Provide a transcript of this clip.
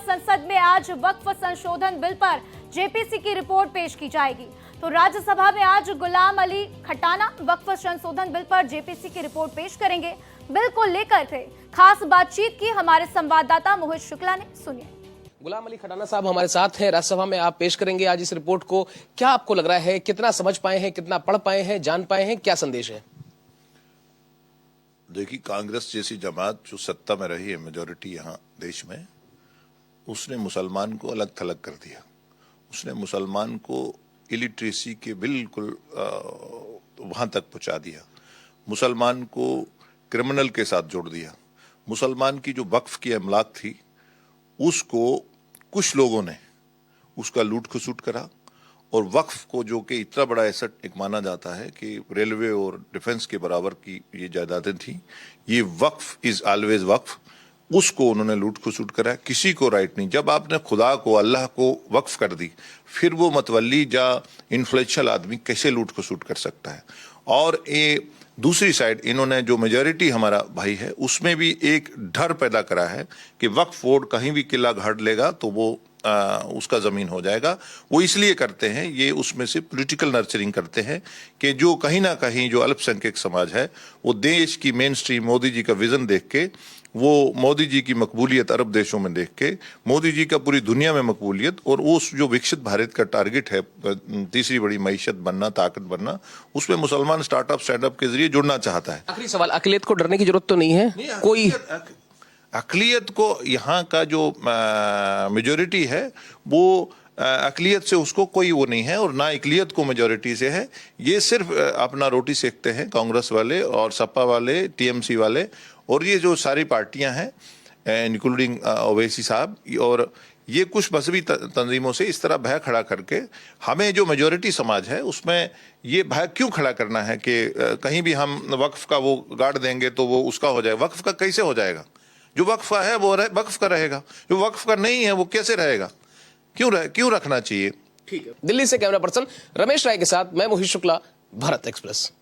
संसद में आज वक्फ संशोधन बिल पर जेपीसी की रिपोर्ट पेश की जाएगी। तो राज्यसभा में आज गुलाम अली खटाना वक्फ संशोधन बिल पर जेपीसी की रिपोर्ट पेश करेंगे। बिल को लेकर के खास बातचीत की हमारे संवाददाता मोहित शुक्ला ने। सुनिए। गुलाम अली खटाना साहब हमारे साथ हैं, राज्यसभा में आप पेश करेंगे आज इस रिपोर्ट को। क्या आपको लग रहा है, कितना समझ पाए हैं, कितना पढ़ पाए हैं, जान पाए हैं, क्या संदेश है? देखिए, कांग्रेस जैसी जमात जो सत्ता में रही है, मेजोरिटी यहाँ देश में, उसने मुसलमान को अलग थलग कर दिया। उसने मुसलमान को इलिटरेसी के बिल्कुल वहां तक पहुंचा दिया। मुसलमान को क्रिमिनल के साथ जोड़ दिया। मुसलमान की जो वक्फ की अमलाक थी, उसको कुछ लोगों ने उसका लूट खसूट करा, और वक्फ को, जो कि इतना बड़ा एसेट एक माना जाता है कि रेलवे और डिफेंस के बराबर की ये जायदादें थी, ये वक्फ इज ऑलवेज वक्फ, उसको उन्होंने लूट खसूट करा। किसी को राइट नहीं। जब आपने खुदा को, अल्लाह को वक्फ कर दी, फिर वो मतवली या इन्फ्लुएंशियल आदमी कैसे लूट खसूट कर सकता है? और ये दूसरी साइड, इन्होंने जो मेजॉरिटी हमारा भाई है, उसमें भी एक डर पैदा करा है कि वक्फ बोर्ड कहीं भी किला गाड़ लेगा तो वो उसका जमीन हो जाएगा। वो इसलिए करते हैं, ये उसमें से पॉलिटिकल नर्चरिंग करते हैं कि जो कहीं ना कहीं जो अल्पसंख्यक समाज है, वो देश की मेन स्ट्रीम मोदी जी का विजन देख के, वो मोदी जी की मकबूलियत अरब देशों में देख के, मोदी जी का पूरी दुनिया में मकबूलियत, और उस जो विकसित भारत का टारगेट है, तीसरी बड़ी मईशत बनना, ताकत बनना, उसमें मुसलमान स्टार्टअप स्टैंडअप के जरिए जुड़ना चाहता है। आखिरी सवाल, अकलियत को डरने की जरूरत तो नहीं है? कोई अकलियत को, यहाँ का जो मेजोरिटी है, वो अकलियत से उसको कोई वो नहीं है, और ना अकलियत को मेजोरिटी से है। ये सिर्फ अपना रोटी सेकते हैं कांग्रेस वाले और सपा वाले, टीएमसी वाले, और ये जो सारी पार्टियां हैं इंक्लूडिंग ओवैसी साहब, और ये कुछ मजहबी तंजीमों से इस तरह भय खड़ा करके, हमें जो मेजोरिटी समाज है उसमें ये भय क्यों खड़ा करना है कि कहीं भी हम वक्फ का वो गाड़ देंगे तो वो उसका हो जाएगा। वक्फ का कैसे हो जाएगा? जो वक्फ का है वो वक्फ का रहेगा, जो वक्फ का नहीं है वो कैसे रहेगा? क्यों रखना चाहिए? ठीक है। दिल्ली से कैमरा पर्सन रमेश राय के साथ मैं मोहित शुक्ला, भारत एक्सप्रेस।